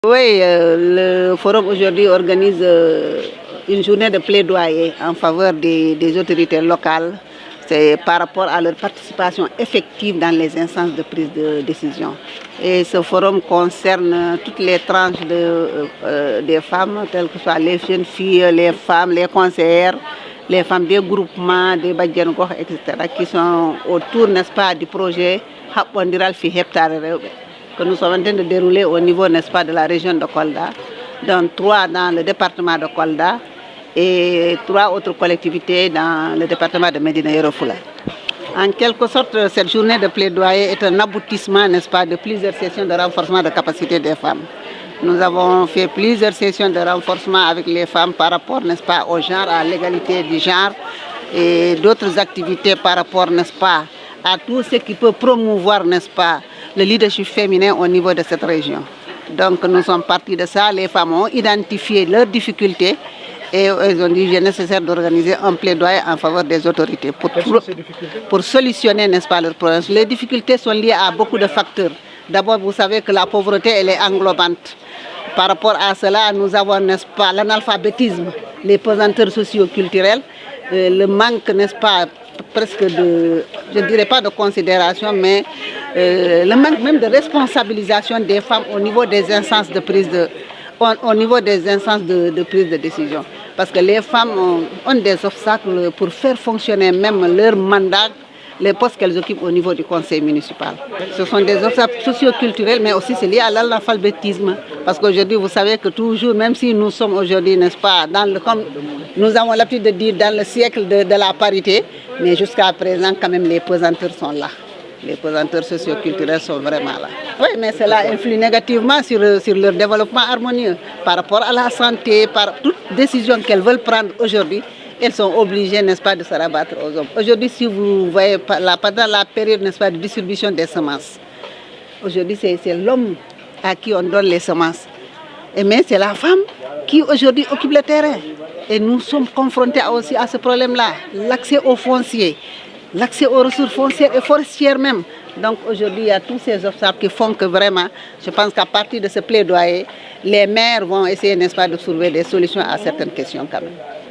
Oui, le forum aujourd'hui organise une journée de plaidoyer en faveur des autorités locales. C'est par rapport à leur participation effective dans les instances de prise de décision. Et ce forum concerne toutes les tranches des femmes, telles que ce soit les jeunes filles, les femmes, les conseillères, les femmes des groupements, des Badjanogor, etc., qui sont autour, n'est-ce pas, du projet Habondiral Fi Heptare Rewbe, que nous sommes en train de dérouler au niveau, n'est-ce pas, de la région de Kolda, dont 3 dans le département de Kolda et 3 autres collectivités dans le département de Médina Yoro Foulah. En quelque sorte, cette journée de plaidoyer est un aboutissement, n'est-ce pas, de plusieurs sessions de renforcement de capacité des femmes. Nous avons fait plusieurs sessions de renforcement avec les femmes par rapport, n'est-ce pas, au genre, à l'égalité du genre et d'autres activités par rapport, n'est-ce pas, à tout ce qui peut promouvoir, n'est-ce pas, le leadership féminin au niveau de cette région. Donc nous sommes partis de ça, les femmes ont identifié leurs difficultés et elles ont dit qu'il est nécessaire d'organiser un plaidoyer en faveur des autorités pour solutionner, n'est-ce pas, leurs problèmes. Les difficultés sont liées à beaucoup de facteurs. D'abord, vous savez que la pauvreté, elle est englobante. Par rapport à cela, nous avons, n'est-ce pas, l'analphabétisme, les pesanteurs socio-culturelles, le manque, n'est-ce pas, presque de, je ne dirais pas de considération, mais le manque même de responsabilisation des femmes au niveau des instances de prise de, prise de décision. Parce que les femmes ont des obstacles pour faire fonctionner même leur mandat, les postes qu'elles occupent au niveau du conseil municipal. Ce sont des obstacles socio-culturels, mais aussi c'est lié à l'analphabétisme. Parce qu'aujourd'hui, vous savez que toujours, même si nous sommes aujourd'hui, n'est-ce pas, comme nous avons l'habitude de dire, dans le siècle de la parité, mais jusqu'à présent, quand même, les pesanteurs sont là. Les pesanteurs socio-culturels sont vraiment là. Oui, mais cela influe négativement sur leur développement harmonieux. Par rapport à la santé, par toute décision qu'elles veulent prendre aujourd'hui, elles sont obligées, n'est-ce pas, de se rabattre aux hommes. Aujourd'hui, si vous voyez, pendant la période, n'est-ce pas, de distribution des semences, aujourd'hui, c'est l'homme à qui on donne les semences. Mais c'est la femme qui, aujourd'hui, occupe le terrain. Et nous sommes confrontés aussi à ce problème-là, l'accès aux fonciers, l'accès aux ressources foncières et forestières même. Donc aujourd'hui, il y a tous ces obstacles qui font que vraiment, je pense qu'à partir de ce plaidoyer, les maires vont essayer, n'est-ce pas, de trouver des solutions à certaines questions quand même.